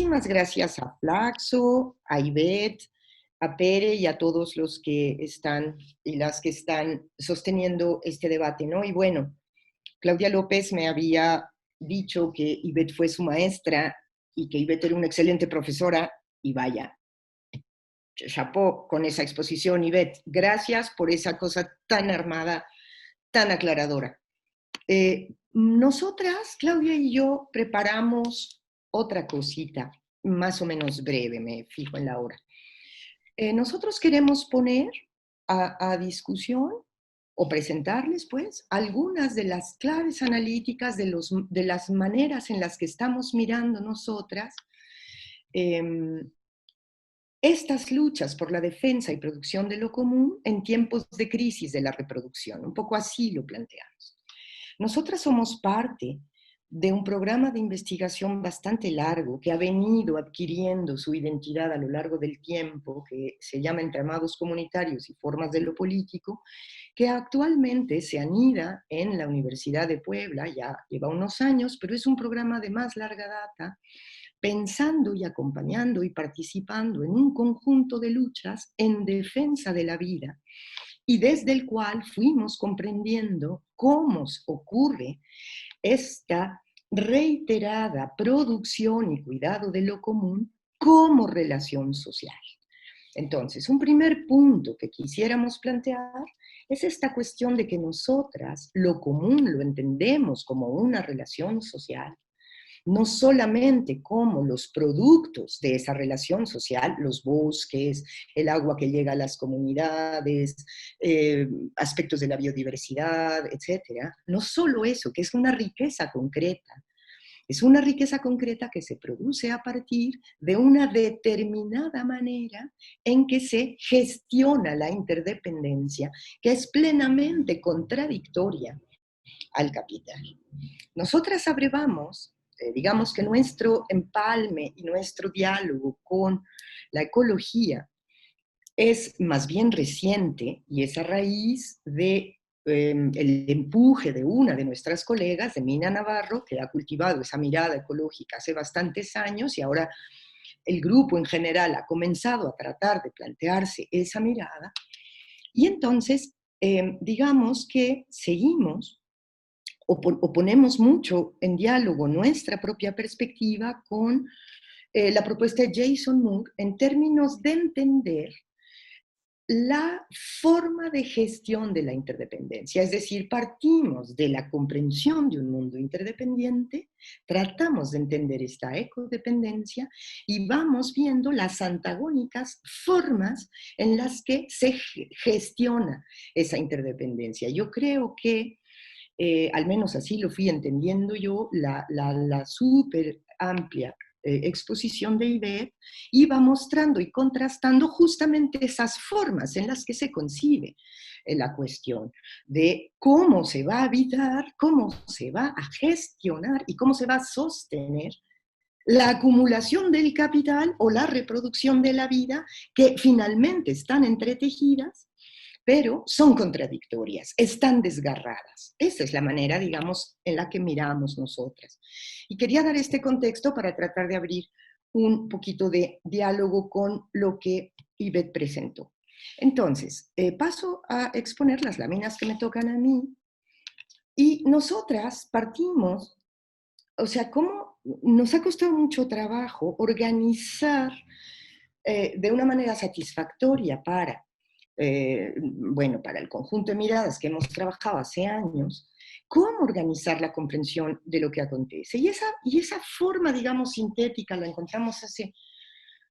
muchísimas gracias a Flaxo, a Ivette, a Pere y a todos los que están y las que están sosteniendo este debate, ¿no? Y bueno, Claudia López me había dicho que Ivette fue su maestra y que Ivette era una excelente profesora, y vaya, chapó con esa exposición, Ivette. Gracias por esa cosa tan armada, tan aclaradora. Nosotras, Claudia y yo, preparamos otra cosita, más o menos breve, me fijo en la hora. Nosotros queremos poner a discusión o presentarles, pues, algunas de las claves analíticas de las maneras en las que estamos mirando nosotras estas luchas por la defensa y producción de lo común en tiempos de crisis de la reproducción. Un poco así lo planteamos. Nosotras somos parte de un programa de investigación bastante largo que ha venido adquiriendo su identidad a lo largo del tiempo, que se llama Entramados Comunitarios y Formas de lo Político, que actualmente se anida en la Universidad de Puebla, ya lleva unos años, pero es un programa de más larga data, pensando y acompañando y participando en un conjunto de luchas en defensa de la vida, y desde el cual fuimos comprendiendo cómo ocurre esta reiterada producción y cuidado de lo común como relación social. Entonces, un primer punto que quisiéramos plantear es esta cuestión de que nosotras lo común lo entendemos como una relación social, no solamente como los productos de esa relación social, los bosques, el agua que llega a las comunidades, aspectos de la biodiversidad, etcétera. No solo eso, que es una riqueza concreta. Es una riqueza concreta que se produce a partir de una determinada manera en que se gestiona la interdependencia, que es plenamente contradictoria al capital. Nosotras abrevamos, digamos que nuestro empalme y nuestro diálogo con la ecología es más bien reciente y es a raíz de el empuje de una de nuestras colegas, de Mina Navarro, que ha cultivado esa mirada ecológica hace bastantes años, y ahora el grupo en general ha comenzado a tratar de plantearse esa mirada. Y entonces, digamos que seguimos o ponemos mucho en diálogo nuestra propia perspectiva con la propuesta de Jason Moore en términos de entender la forma de gestión de la interdependencia. Es decir, partimos de la comprensión de un mundo interdependiente, tratamos de entender esta ecodependencia y vamos viendo las antagónicas formas en las que se gestiona esa interdependencia. Yo creo que al menos así lo fui entendiendo yo, la súper amplia exposición de Ivette iba mostrando y contrastando justamente esas formas en las que se concibe la cuestión de cómo se va a habitar, cómo se va a gestionar y cómo se va a sostener la acumulación del capital o la reproducción de la vida, que finalmente están entretejidas pero son contradictorias, están desgarradas. Esa es la manera, digamos, en la que miramos nosotras. Y quería dar este contexto para tratar de abrir un poquito de diálogo con lo que Ivette presentó. Entonces, paso a exponer las láminas que me tocan a mí, y nosotras partimos, o sea, cómo nos ha costado mucho trabajo organizar de una manera satisfactoria bueno, para el conjunto de miradas que hemos trabajado hace años, cómo organizar la comprensión de lo que acontece. Y esa forma, digamos, sintética la encontramos hace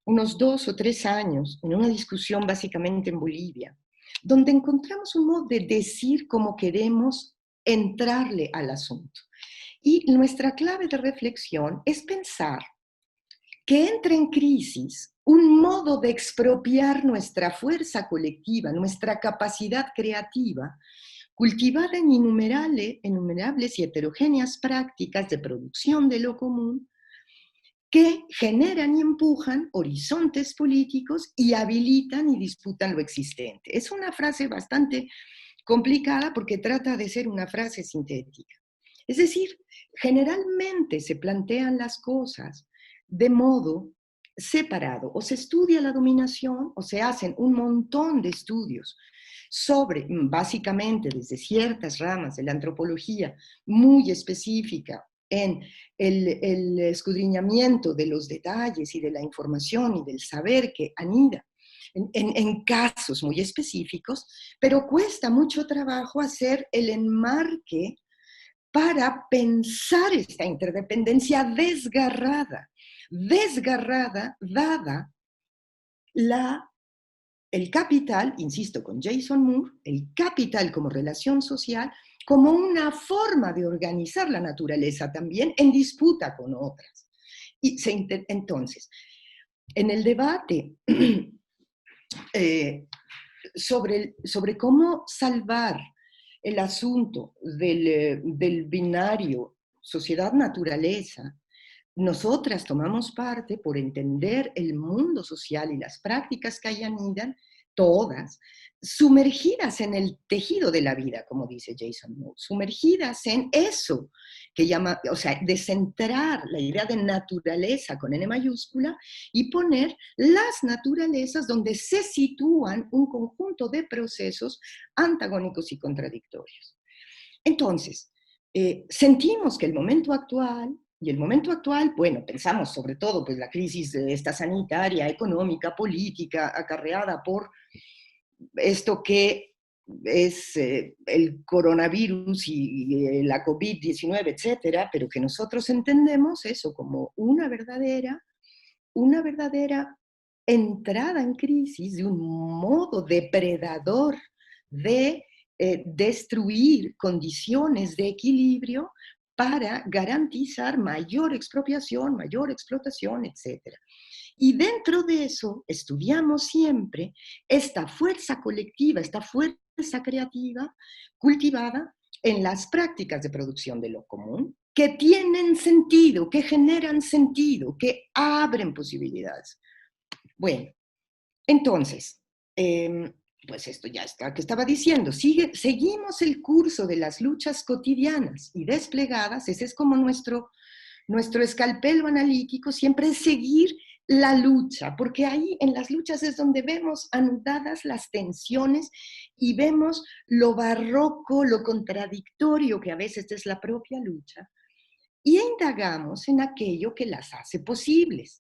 unos 2 o 3 años en una discusión básicamente en Bolivia, donde encontramos un modo de decir cómo queremos entrarle al asunto. Y nuestra clave de reflexión es pensar que entra en crisis un modo de expropiar nuestra fuerza colectiva, nuestra capacidad creativa, cultivada en innumerables y heterogéneas prácticas de producción de lo común, que generan y empujan horizontes políticos y habilitan y disputan lo existente. Es una frase bastante complicada porque trata de ser una frase sintética. Es decir, generalmente se plantean las cosas de modo separado. O se estudia la dominación o se hacen un montón de estudios sobre, básicamente desde ciertas ramas de la antropología muy específica, en el escudriñamiento de los detalles y de la información y del saber que anida en casos muy específicos, pero cuesta mucho trabajo hacer el enmarque para pensar esta interdependencia desgarrada, dada el capital, insisto con Jason Moore, el capital como relación social, como una forma de organizar la naturaleza también en disputa con otras. Entonces, en el debate sobre cómo salvar el asunto del binario sociedad-naturaleza, nosotras tomamos parte por entender el mundo social y las prácticas que ahí anidan, todas, sumergidas en el tejido de la vida, como dice Jason Moore, sumergidas en eso que llama, o sea, descentrar la idea de naturaleza con N mayúscula y poner las naturalezas donde se sitúan un conjunto de procesos antagónicos y contradictorios. Entonces, sentimos que el momento actual, y el momento actual, bueno, pensamos sobre todo pues la crisis esta sanitaria, económica, política, acarreada por esto que es el coronavirus y la COVID-19, etcétera, pero que nosotros entendemos eso como una verdadera entrada en crisis de un modo depredador de destruir condiciones de equilibrio para garantizar mayor expropiación, mayor explotación, etc. Y dentro de eso estudiamos siempre esta fuerza colectiva, esta fuerza creativa cultivada en las prácticas de producción de lo común, que tienen sentido, que generan sentido, que abren posibilidades. Bueno, entonces, pues esto ya está, que estaba diciendo, seguimos el curso de las luchas cotidianas y desplegadas, ese es como nuestro escalpelo analítico, siempre es seguir la lucha, porque ahí en las luchas es donde vemos anudadas las tensiones y vemos lo barroco, lo contradictorio que a veces es la propia lucha, y indagamos en aquello que las hace posibles.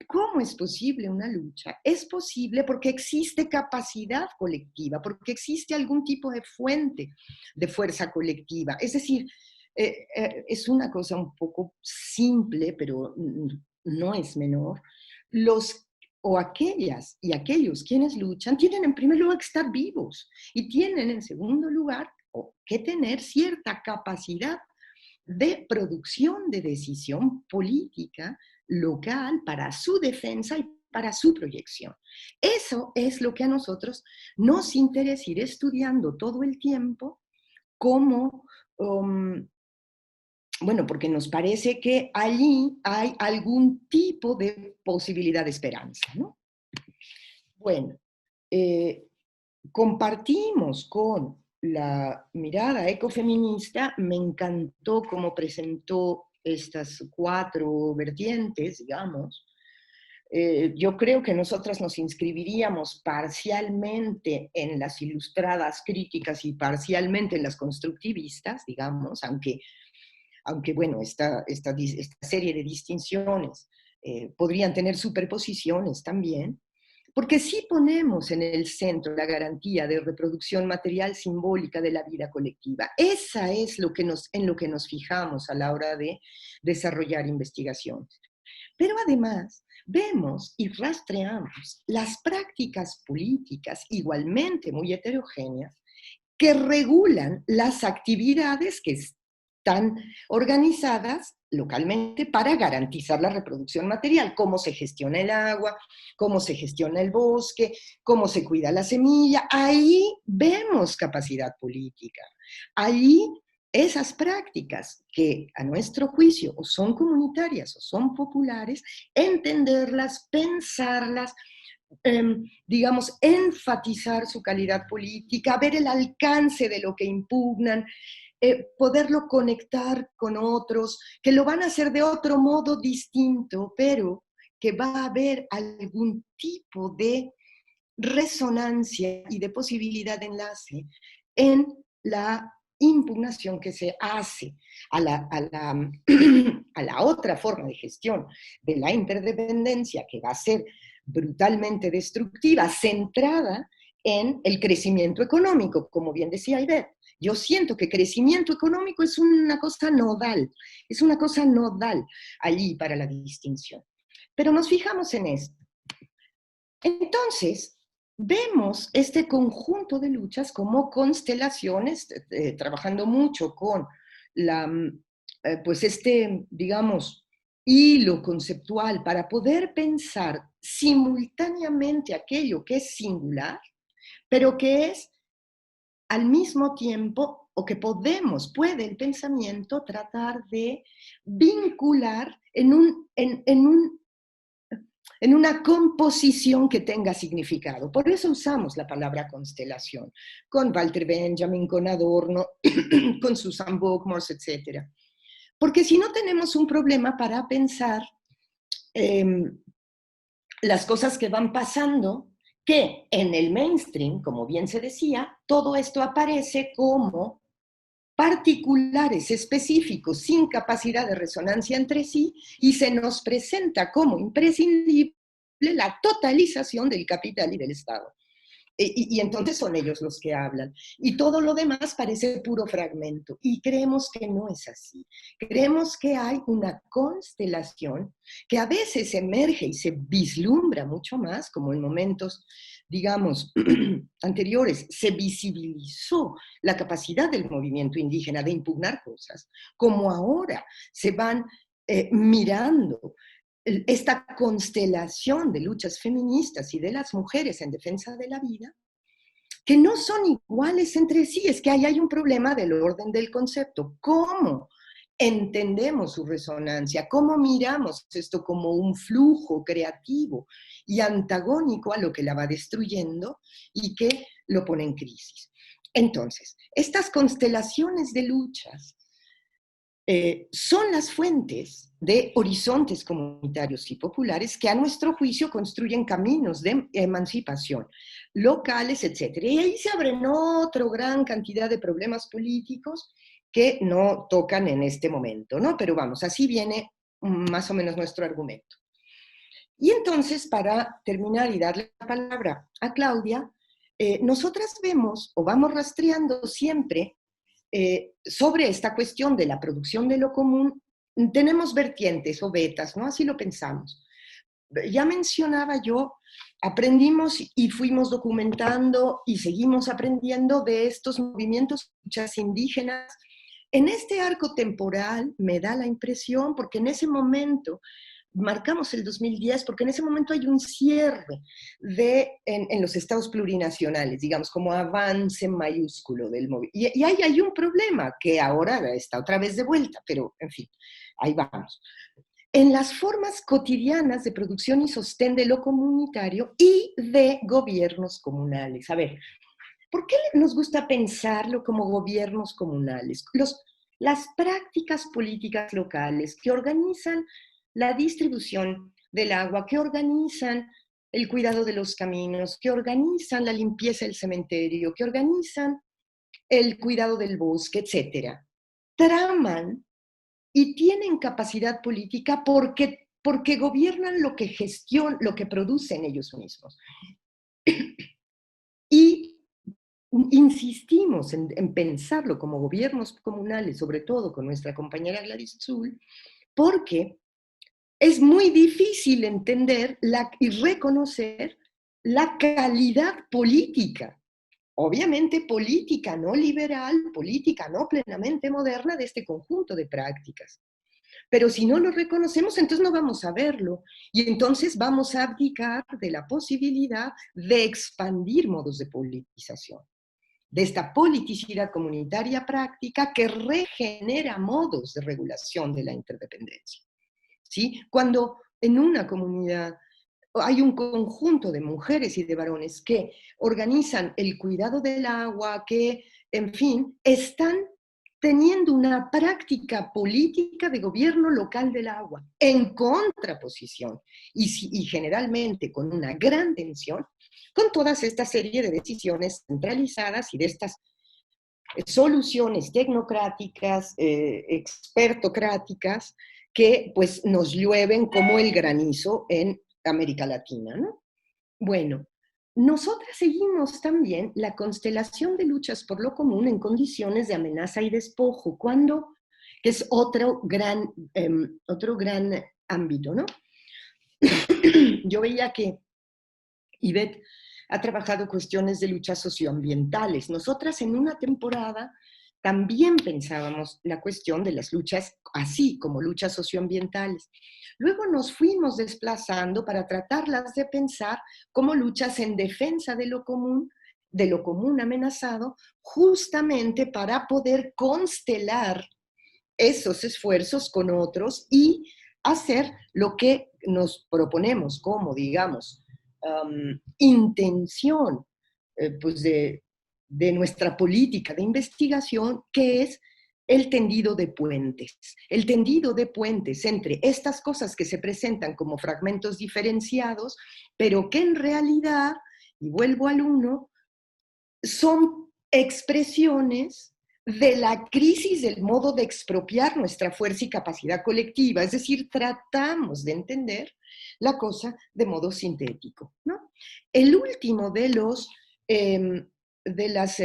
¿Cómo es posible una lucha? Es posible porque existe capacidad colectiva, porque existe algún tipo de fuente de fuerza colectiva. Es decir, es una cosa un poco simple, pero no es menor. Aquellas y aquellos quienes luchan tienen en primer lugar que estar vivos y tienen en segundo lugar que tener cierta capacidad de producción de decisión política local para su defensa y para su proyección. Eso es lo que a nosotros nos interesa ir estudiando todo el tiempo como, bueno, porque nos parece que allí hay algún tipo de posibilidad de esperanza, ¿no? Bueno, compartimos con la mirada ecofeminista, me encantó cómo presentó estas 4 vertientes, digamos. Yo creo que nosotras nos inscribiríamos parcialmente en las ilustradas críticas y parcialmente en las constructivistas, digamos, aunque bueno, esta serie de distinciones podrían tener superposiciones también, porque sí ponemos en el centro la garantía de reproducción material simbólica de la vida colectiva. Esa es en lo que nos fijamos a la hora de desarrollar investigaciones. Pero además vemos y rastreamos las prácticas políticas igualmente muy heterogéneas que regulan las actividades que están organizadas localmente para garantizar la reproducción material, cómo se gestiona el agua, cómo se gestiona el bosque, cómo se cuida la semilla. Ahí vemos capacidad política. Ahí esas prácticas que a nuestro juicio o son comunitarias o son populares, entenderlas, pensarlas, digamos, enfatizar su calidad política, ver el alcance de lo que impugnan, poderlo conectar con otros, que lo van a hacer de otro modo distinto, pero que va a haber algún tipo de resonancia y de posibilidad de enlace en la impugnación que se hace a la otra forma de gestión de la interdependencia, que va a ser brutalmente destructiva, centrada en el crecimiento económico, como bien decía Ivette. Yo siento que crecimiento económico es una cosa nodal allí para la distinción. Pero nos fijamos en esto. Entonces, vemos este conjunto de luchas como constelaciones, trabajando mucho con la, pues digamos, hilo conceptual para poder pensar simultáneamente aquello que es singular, pero que es al mismo tiempo, o que puede el pensamiento tratar de vincular en una composición que tenga significado. Por eso usamos la palabra constelación, con Walter Benjamin, con Adorno, con Susan Bookmors, etc. Porque si no tenemos un problema para pensar las cosas que van pasando, que en el mainstream, como bien se decía, todo esto aparece como particulares, específicos, sin capacidad de resonancia entre sí, y se nos presenta como imprescindible la totalización del capital y del Estado. Y entonces son ellos los que hablan. Y todo lo demás parece puro fragmento. Y creemos que no es así. Creemos que hay una constelación que a veces emerge y se vislumbra mucho más, como en momentos, digamos, anteriores, se visibilizó la capacidad del movimiento indígena de impugnar cosas, como ahora se van mirando esta constelación de luchas feministas y de las mujeres en defensa de la vida, que no son iguales entre sí. Es que ahí hay un problema del orden del concepto. ¿Cómo entendemos su resonancia? ¿Cómo miramos esto como un flujo creativo y antagónico a lo que la va destruyendo y que lo pone en crisis? Entonces, estas constelaciones de luchas son las fuentes de horizontes comunitarios y populares que a nuestro juicio construyen caminos de emancipación locales, etc. Y ahí se abren otra gran cantidad de problemas políticos que no tocan en este momento, ¿no? Pero vamos, así viene más o menos nuestro argumento. Y entonces, para terminar y darle la palabra a Claudia, nosotras vemos o vamos rastreando siempre sobre esta cuestión de la producción de lo común, tenemos vertientes o vetas, ¿no? Así lo pensamos. Ya mencionaba yo, aprendimos y fuimos documentando y seguimos aprendiendo de estos movimientos luchas indígenas. En este arco temporal me da la impresión, porque en ese momento marcamos el 2010 porque en ese momento hay un cierre en los estados plurinacionales, digamos, como avance mayúsculo del movimiento. Y ahí hay un problema que ahora está otra vez de vuelta, pero en fin, ahí vamos. En las formas cotidianas de producción y sostén de lo comunitario y de gobiernos comunales. A ver, ¿por qué nos gusta pensarlo como gobiernos comunales? Las prácticas políticas locales que organizan la distribución del agua, que organizan el cuidado de los caminos, que organizan la limpieza del cementerio, que organizan el cuidado del bosque, etcétera, traman y tienen capacidad política porque gobiernan lo que lo que producen ellos mismos. Y insistimos en pensarlo como gobiernos comunales, sobre todo con nuestra compañera Gladys Zul, porque es muy difícil entender y reconocer la calidad política, obviamente política no liberal, política no plenamente moderna de este conjunto de prácticas. Pero si no lo reconocemos, entonces no vamos a verlo. Y entonces vamos a abdicar de la posibilidad de expandir modos de politización, de esta politicidad comunitaria práctica que regenera modos de regulación de la interdependencia. ¿Sí? Cuando en una comunidad hay un conjunto de mujeres y de varones que organizan el cuidado del agua, que, en fin, están teniendo una práctica política de gobierno local del agua, en contraposición, y generalmente con una gran tensión, con toda esta serie de decisiones centralizadas y de estas soluciones tecnocráticas, expertocráticas, que pues nos llueven como el granizo en América Latina, ¿no? Bueno, nosotras seguimos también la constelación de luchas por lo común en condiciones de amenaza y despojo, que es otro gran ámbito, ¿no? Yo veía que Ivette ha trabajado cuestiones de luchas socioambientales. Nosotras en una temporada también pensábamos la cuestión de las luchas así como luchas socioambientales. Luego nos fuimos desplazando para tratarlas de pensar como luchas en defensa de lo común amenazado, justamente para poder constelar esos esfuerzos con otros y hacer lo que nos proponemos como, digamos, intención pues de nuestra política de investigación, que es el tendido de puentes. El tendido de puentes entre estas cosas que se presentan como fragmentos diferenciados, pero que en realidad, y vuelvo al uno, son expresiones de la crisis del modo de expropiar nuestra fuerza y capacidad colectiva, es decir, tratamos de entender la cosa de modo sintético, ¿no? El último de las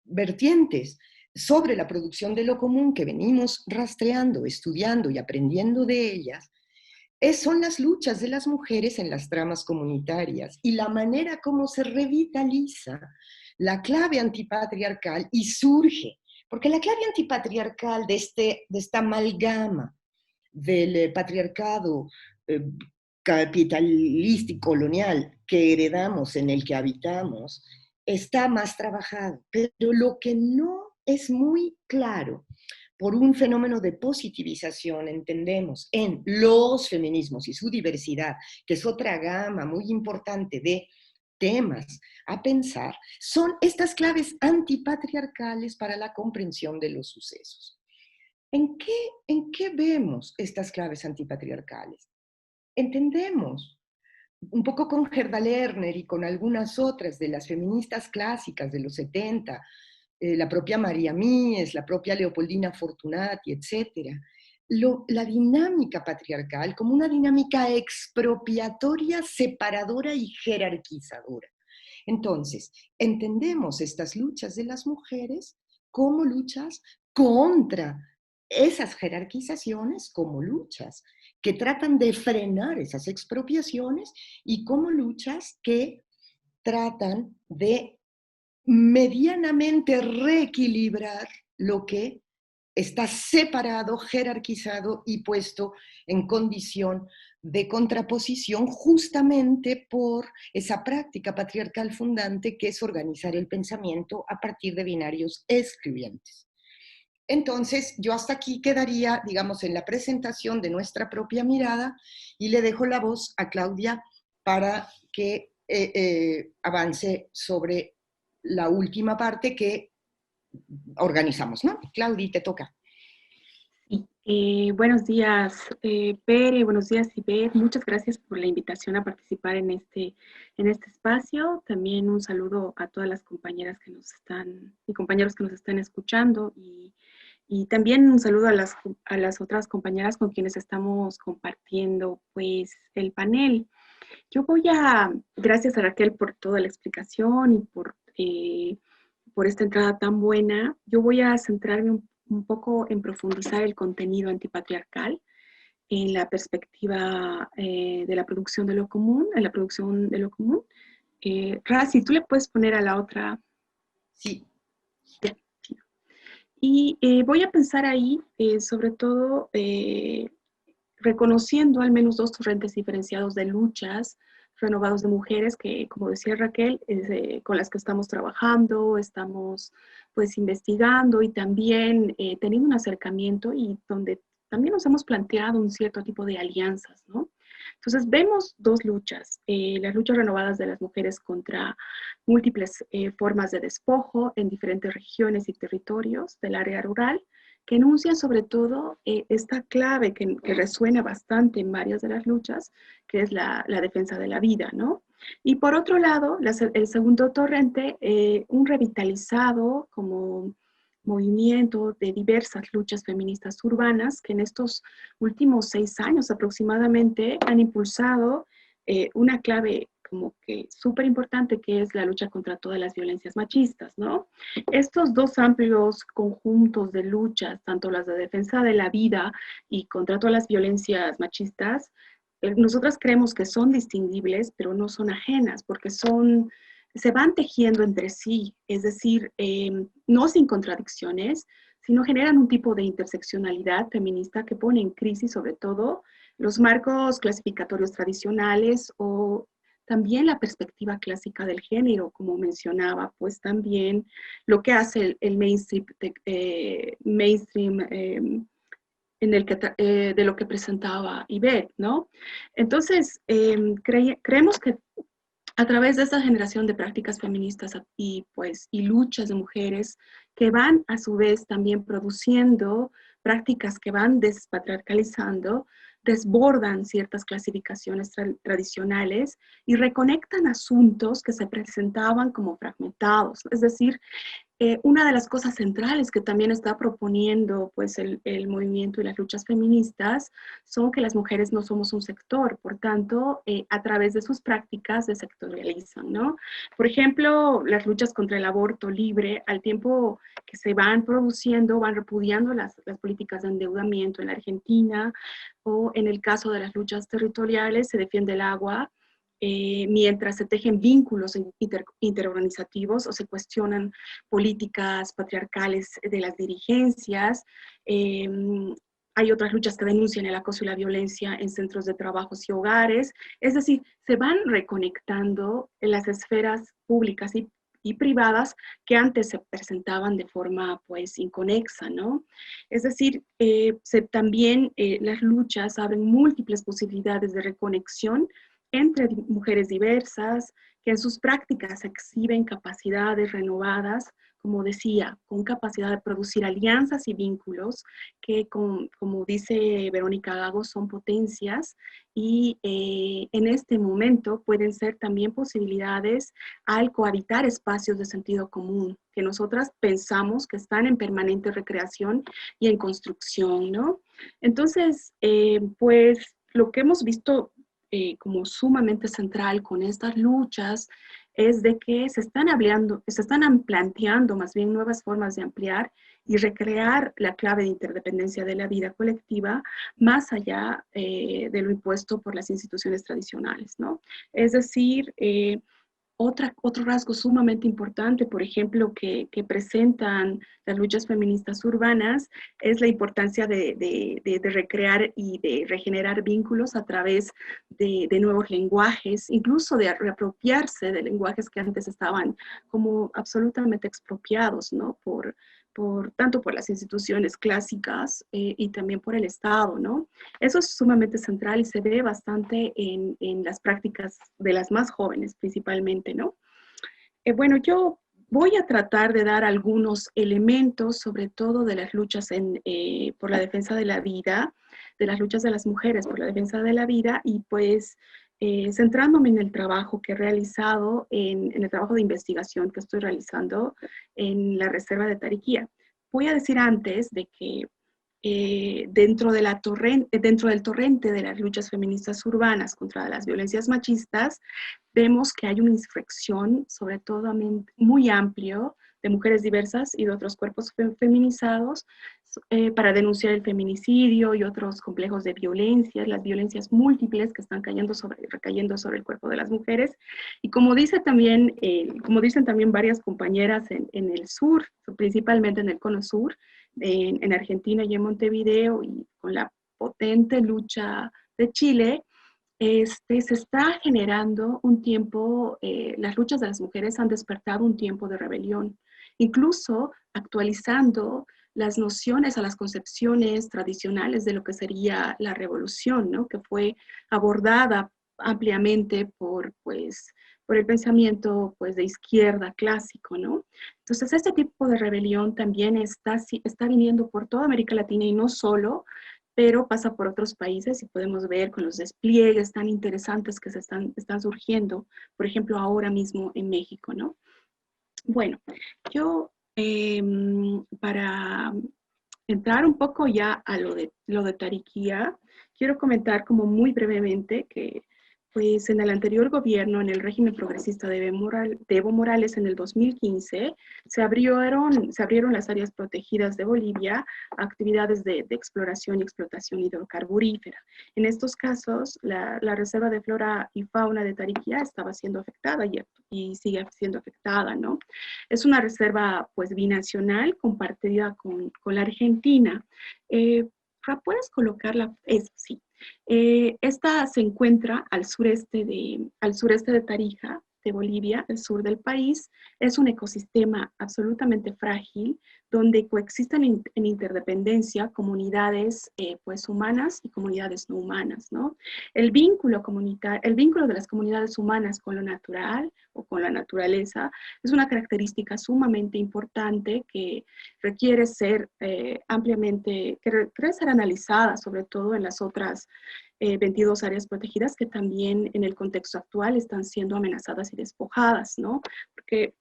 vertientes sobre la producción de lo común que venimos rastreando, estudiando y aprendiendo de ellas, son las luchas de las mujeres en las tramas comunitarias y la manera como se revitaliza la clave antipatriarcal y surge, porque la clave antipatriarcal de esta amalgama del patriarcado capitalista y colonial que heredamos, en el que habitamos, está más trabajado. Pero lo que no es muy claro por un fenómeno de positivización, entendemos, en los feminismos y su diversidad, que es otra gama muy importante de temas a pensar, son estas claves antipatriarcales para la comprensión de los sucesos. ¿En qué vemos estas claves antipatriarcales? Entendemos, un poco con Gerda Lerner y con algunas otras de las feministas clásicas de los 70, la propia María Mies, la propia Leopoldina Fortunati, etc., la dinámica patriarcal como una dinámica expropiatoria, separadora y jerarquizadora. Entonces, entendemos estas luchas de las mujeres como luchas contra esas jerarquizaciones, como luchas que tratan de frenar esas expropiaciones y como luchas que tratan de medianamente reequilibrar lo que está separado, jerarquizado y puesto en condición de contraposición justamente por esa práctica patriarcal fundante que es organizar el pensamiento a partir de binarios excluyentes. Entonces, yo hasta aquí quedaría, digamos, en la presentación de nuestra propia mirada y le dejo la voz a Claudia para que avance sobre la última parte que organizamos, ¿no? Claudia, te toca. Buenos días, Pere, buenos días, Ivette. Muchas gracias por la invitación a participar en este espacio. También un saludo a todas las compañeras y compañeros que nos están escuchando y también un saludo a las otras compañeras con quienes estamos compartiendo pues el panel. Gracias a Raquel por toda la explicación y por esta entrada tan buena. Yo voy a centrarme un poco en profundizar el contenido antipatriarcal en la perspectiva de la producción de lo común, en la producción de lo común. Razi, ¿tú le puedes poner a la otra? Sí. Y voy a pensar ahí, sobre todo, reconociendo al menos dos torrentes diferenciados de luchas renovados de mujeres que, como decía Raquel, con las que estamos trabajando, estamos pues investigando y también teniendo un acercamiento y donde también nos hemos planteado un cierto tipo de alianzas, ¿no? Entonces vemos dos luchas, las luchas renovadas de las mujeres contra múltiples formas de despojo en diferentes regiones y territorios del área rural, que enuncian sobre todo esta clave que resuena bastante en varias de las luchas, que es la defensa de la vida, ¿no? Y por otro lado, el segundo torrente, un revitalizado como movimiento de diversas luchas feministas urbanas que en estos últimos 6 años aproximadamente han impulsado una clave como que súper importante, que es la lucha contra todas las violencias machistas, ¿no? Estos dos amplios conjuntos de luchas, tanto las de defensa de la vida y contra todas las violencias machistas, nosotras creemos que son distinguibles, pero no son ajenas, porque se van tejiendo entre sí, es decir, no sin contradicciones, sino generan un tipo de interseccionalidad feminista que pone en crisis sobre todo los marcos clasificatorios tradicionales o también la perspectiva clásica del género, como mencionaba, pues también lo que hace el mainstream en el que, de lo que presentaba Ivette, ¿no? Entonces, creemos que a través de esta generación de prácticas feministas y luchas de mujeres que van a su vez también produciendo prácticas que van despatriarcalizando, desbordan ciertas clasificaciones tradicionales y reconectan asuntos que se presentaban como fragmentados. Es decir, una de las cosas centrales que también está proponiendo pues, el movimiento y las luchas feministas son que las mujeres no somos un sector, por tanto, a través de sus prácticas se sectorializan, ¿no? Por ejemplo, las luchas contra el aborto libre, al tiempo que se van produciendo, van repudiando las políticas de endeudamiento en la Argentina, o en el caso de las luchas territoriales, se defiende el agua, mientras se tejen vínculos interorganizativos o se cuestionan políticas patriarcales de las dirigencias. Hay otras luchas que denuncian el acoso y la violencia en centros de trabajos y hogares. Es decir, se van reconectando en las esferas públicas y privadas que antes se presentaban de forma pues inconexa, ¿no? Es decir, también las luchas abren múltiples posibilidades de reconexión entre mujeres diversas, que en sus prácticas exhiben capacidades renovadas, como decía, con capacidad de producir alianzas y vínculos que, como dice Verónica Gago, son potencias y en este momento pueden ser también posibilidades al cohabitar espacios de sentido común, que nosotras pensamos que están en permanente recreación y en construcción, ¿no? Entonces, pues lo que hemos visto como sumamente central con estas luchas es de que se están planteando más bien nuevas formas de ampliar y recrear la clave de interdependencia de la vida colectiva más allá de lo impuesto por las instituciones tradicionales, ¿no? Es decir, otro rasgo sumamente importante, por ejemplo, que presentan las luchas feministas urbanas es la importancia de recrear y de regenerar vínculos a través de nuevos lenguajes, incluso de reapropiarse de lenguajes que antes estaban como absolutamente expropiados, ¿no? Tanto por las instituciones clásicas y también por el Estado, ¿no? Eso es sumamente central y se ve bastante en las prácticas de las más jóvenes principalmente, ¿no? Bueno, yo voy a tratar de dar algunos elementos, sobre todo de las luchas por la defensa de la vida, de las luchas de las mujeres por la defensa de la vida y pues centrándome en el trabajo que he realizado, en el trabajo de investigación que estoy realizando en la Reserva de Tariquía. Voy a decir antes de que dentro del torrente de las luchas feministas urbanas contra las violencias machistas, vemos que hay una insurrección, sobre todo muy amplio, de mujeres diversas y de otros cuerpos feminizados para denunciar el feminicidio y otros complejos de violencia, las violencias múltiples que están recayendo sobre el cuerpo de las mujeres. Y como dicen también varias compañeras en el sur, principalmente en el cono sur, en Argentina y en Montevideo, y con la potente lucha de Chile, se está generando un tiempo, las luchas de las mujeres han despertado un tiempo de rebelión incluso actualizando las nociones a las concepciones tradicionales de lo que sería la revolución, ¿no? Que fue abordada ampliamente por el pensamiento pues, de izquierda clásico, ¿no? Entonces, este tipo de rebelión también está viniendo por toda América Latina y no solo, pero pasa por otros países y podemos ver con los despliegues tan interesantes que están surgiendo, por ejemplo, ahora mismo en México, ¿no? Bueno, yo para entrar un poco ya a lo de Tariquía, quiero comentar como muy brevemente que pues en el anterior gobierno, en el régimen progresista de Evo Morales en el 2015, se abrieron las áreas protegidas de Bolivia a actividades de exploración y explotación hidrocarburífera. En estos casos, la Reserva de Flora y Fauna de Tariquía estaba siendo afectada y sigue siendo afectada, ¿no? Es una reserva pues binacional compartida con la Argentina. ¿Puedes colocarla? Sí. Esta se encuentra al sureste de Tarija, de Bolivia, el sur del país. Es un ecosistema absolutamente frágil, donde coexisten en interdependencia comunidades pues humanas y comunidades no humanas, ¿no? El vínculo de las comunidades humanas con lo natural o con la naturaleza es una característica sumamente importante que requiere ser requiere ser analizada, sobre todo en las otras 22 áreas protegidas que también en el contexto actual están siendo amenazadas y despojadas, ¿no? Porque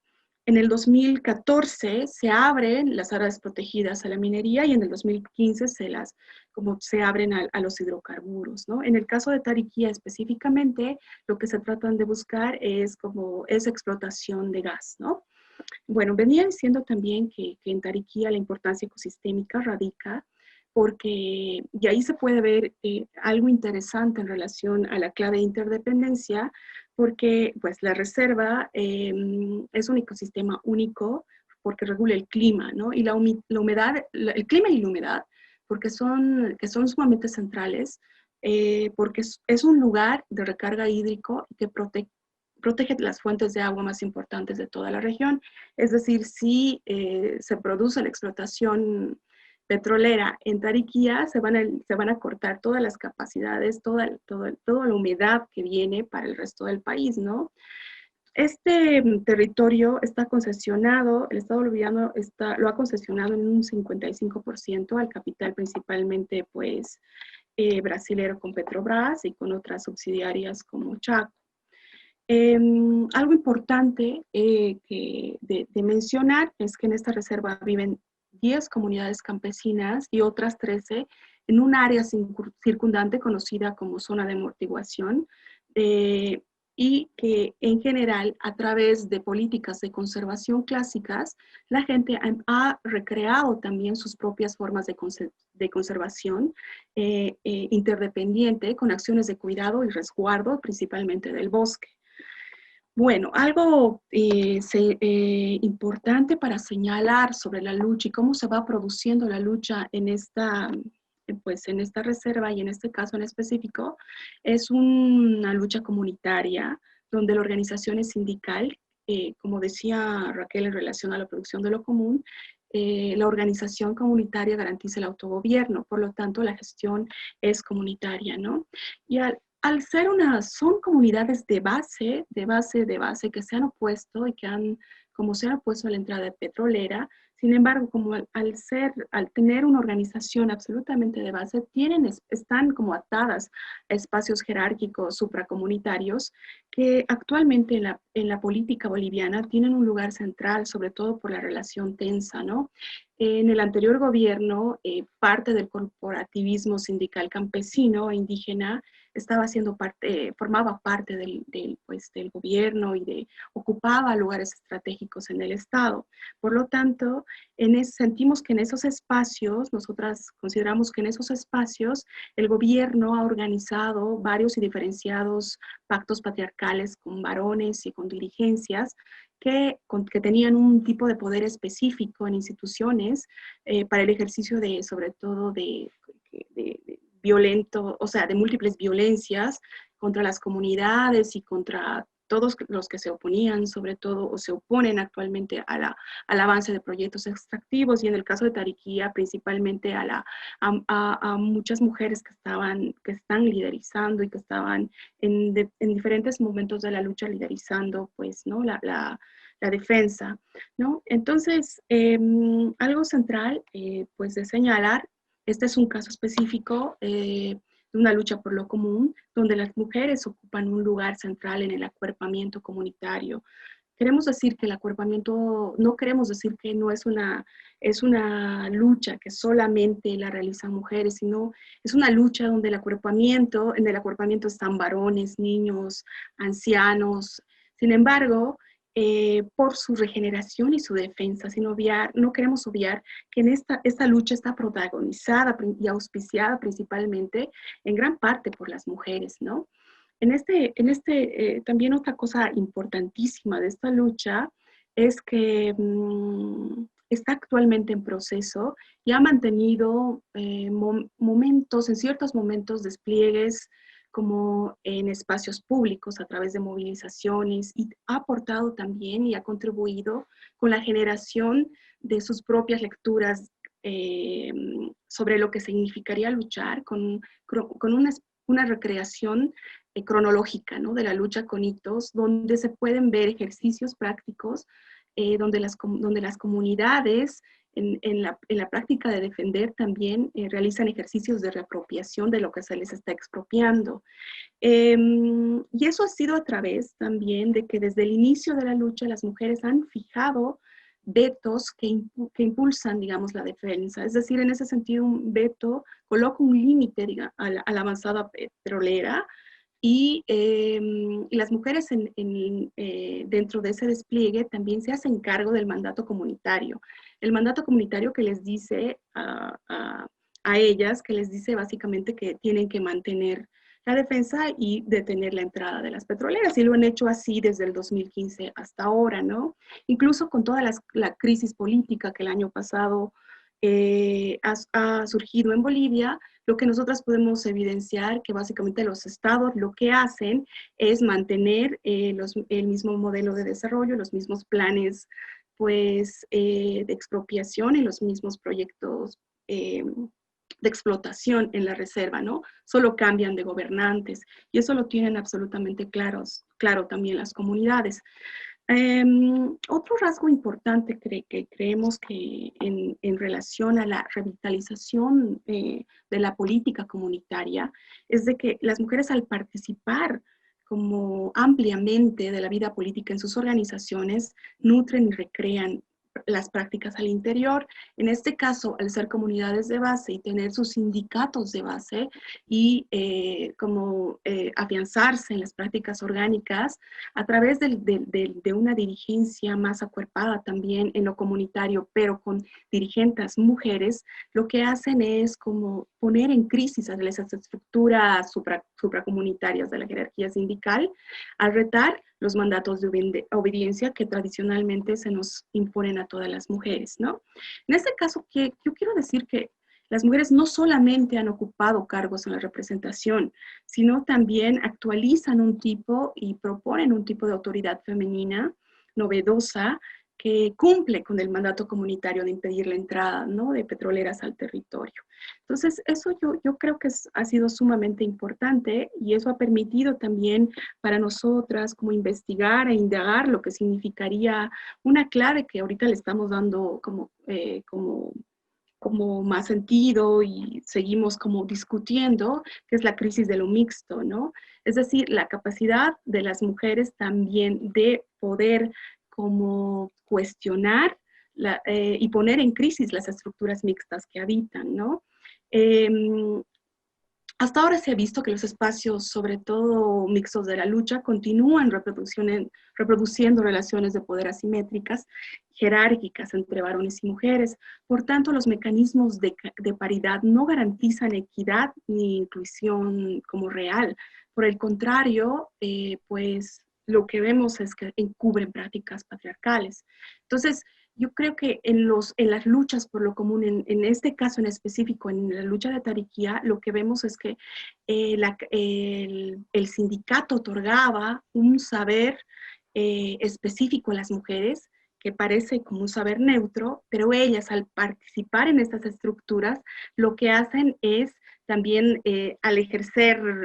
en el 2014 se abren las áreas protegidas a la minería y en el 2015 se abren a los hidrocarburos, ¿no? En el caso de Tariquía específicamente, lo que se tratan de buscar es explotación de gas, ¿no? Bueno, venía diciendo también que en Tariquía la importancia ecosistémica radica porque, y ahí se puede ver algo interesante en relación a la clave de interdependencia, porque pues la reserva es un ecosistema único porque regula el clima, ¿no? Y la humedad, el clima y la humedad, que son sumamente centrales, porque es un lugar de recarga hídrico que protege las fuentes de agua más importantes de toda la región. Es decir, si se produce la explotación petrolera en Tariquía, se van a cortar todas las capacidades, toda la humedad que viene para el resto del país, ¿no? Este territorio está concesionado, el Estado boliviano lo ha concesionado en un 55% al capital principalmente, pues, brasilero con Petrobras y con otras subsidiarias como Chaco. Algo importante de mencionar es que en esta reserva viven 10 comunidades campesinas y otras 13 en un área circundante conocida como zona de amortiguación, y que en general a través de políticas de conservación clásicas, la gente ha recreado también sus propias formas de conservación interdependiente con acciones de cuidado y resguardo principalmente del bosque. Bueno, algo importante para señalar sobre la lucha y cómo se va produciendo la lucha en en esta reserva y en este caso en específico, es una lucha comunitaria donde la organización es sindical, como decía Raquel en relación a la producción de lo común, la organización comunitaria garantiza el autogobierno, por lo tanto la gestión es comunitaria, ¿no? Y son comunidades de base, que se han opuesto y como se han opuesto a la entrada petrolera. Sin embargo, como al tener una organización absolutamente de base, están como atadas a espacios jerárquicos supracomunitarios que actualmente en la política boliviana tienen un lugar central, sobre todo por la relación tensa, ¿no? En el anterior gobierno, parte del corporativismo sindical campesino e indígena formaba parte del gobierno y ocupaba lugares estratégicos en el Estado. Por lo tanto, sentimos que en esos espacios, nosotras consideramos que en esos espacios el gobierno ha organizado varios y diferenciados pactos patriarcales con varones y con dirigencias que tenían un tipo de poder específico en instituciones para el ejercicio sobre todo de violento, o sea, de múltiples violencias contra las comunidades y contra todos los que se oponían, sobre todo, o se oponen actualmente al avance de proyectos extractivos, y en el caso de Tariquía, principalmente a muchas mujeres que están liderizando y que estaban en diferentes momentos de la lucha liderizando, pues, ¿no? La defensa, ¿no? Entonces, algo central, pues, de señalar, este es un caso específico de una lucha por lo común, donde las mujeres ocupan un lugar central en el acuerpamiento comunitario. Queremos decir que el acuerpamiento, no queremos decir que no es una lucha que solamente la realizan mujeres, sino es una lucha donde en el acuerpamiento están varones, niños, ancianos. Sin embargo, por su regeneración y su defensa, no queremos obviar que en esta lucha está protagonizada y auspiciada principalmente en gran parte por las mujeres, ¿no? También otra cosa importantísima de esta lucha es que está actualmente en proceso y ha mantenido momentos, en ciertos momentos, despliegues como en espacios públicos a través de movilizaciones, y ha aportado también y ha contribuido con la generación de sus propias lecturas sobre lo que significaría luchar, con una recreación cronológica, ¿no? De la lucha con hitos, donde se pueden ver ejercicios prácticos, donde las comunidades en la práctica de defender también realizan ejercicios de reapropiación de lo que se les está expropiando. Y eso ha sido a través también de que desde el inicio de la lucha las mujeres han fijado vetos que impulsan, digamos, la defensa. Es decir, en ese sentido, un veto coloca un límite a la avanzada petrolera, y las mujeres dentro de ese despliegue también se hacen cargo del mandato comunitario. El mandato comunitario que les dice a ellas, que les dice básicamente que tienen que mantener la defensa y detener la entrada de las petroleras, y lo han hecho así desde el 2015 hasta ahora, ¿no? Incluso con toda la crisis política que el año pasado ha surgido en Bolivia, lo que nosotras podemos evidenciar que básicamente los estados lo que hacen es mantener el mismo modelo de desarrollo, los mismos planes, pues, de expropiación y los mismos proyectos de explotación en la reserva, ¿no? Solo cambian de gobernantes, y eso lo tienen absolutamente claro también las comunidades. Otro rasgo importante que creemos que en relación a la revitalización de la política comunitaria es de que las mujeres, al participar como ampliamente de la vida política en sus organizaciones, nutren y recrean las prácticas al interior. En este caso, al ser comunidades de base y tener sus sindicatos de base y afianzarse en las prácticas orgánicas a través de una dirigencia más acuerpada también en lo comunitario, pero con dirigentes mujeres, lo que hacen es como poner en crisis a esas estructuras supracomunitarias de la jerarquía sindical, al retar los mandatos de obediencia que tradicionalmente se nos imponen a todas las mujeres, ¿no? En este caso, yo quiero decir que las mujeres no solamente han ocupado cargos en la representación, sino también actualizan un tipo y proponen un tipo de autoridad femenina novedosa que cumple con el mandato comunitario de impedir la entrada, ¿no?, de petroleras al territorio. Entonces, eso yo creo que ha sido sumamente importante, y eso ha permitido también para nosotras como investigar e indagar lo que significaría una clave que ahorita le estamos dando como más sentido y seguimos como discutiendo, que es la crisis de lo mixto, ¿no? Es decir, la capacidad de las mujeres también de poder como cuestionar y poner en crisis las estructuras mixtas que habitan, ¿no? Hasta ahora se ha visto que los espacios, sobre todo mixtos de la lucha, continúan reproduciendo relaciones de poder asimétricas, jerárquicas entre varones y mujeres. Por tanto, los mecanismos de paridad no garantizan equidad ni inclusión como real. Por el contrario, pues lo que vemos es que encubren prácticas patriarcales. Entonces, yo creo que en las luchas por lo común, en este caso en específico, en la lucha de Tariquía, lo que vemos es que el sindicato otorgaba un saber específico a las mujeres, que parece como un saber neutro, pero ellas al participar en estas estructuras, lo que hacen es también al ejercitar,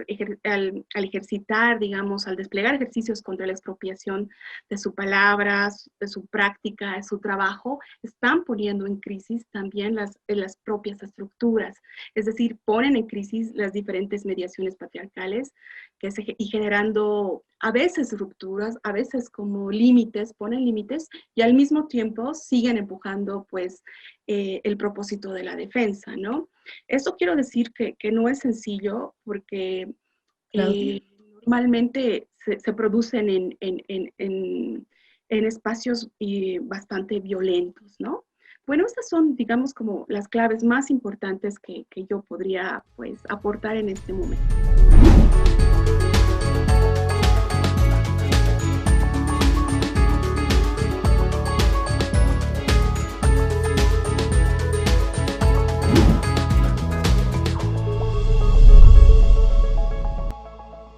digamos, al desplegar ejercicios contra la expropiación de su palabra, de su práctica, de su trabajo, están poniendo en crisis también las propias estructuras. Es decir, ponen en crisis las diferentes mediaciones patriarcales y generando a veces rupturas, a veces como límites, ponen límites y al mismo tiempo siguen empujando pues el propósito de la defensa, ¿no? Esto quiero decir que no es sencillo porque normalmente se producen en espacios bastante violentos, ¿no? Bueno, estas son, digamos, como las claves más importantes que yo podría, pues, aportar en este momento.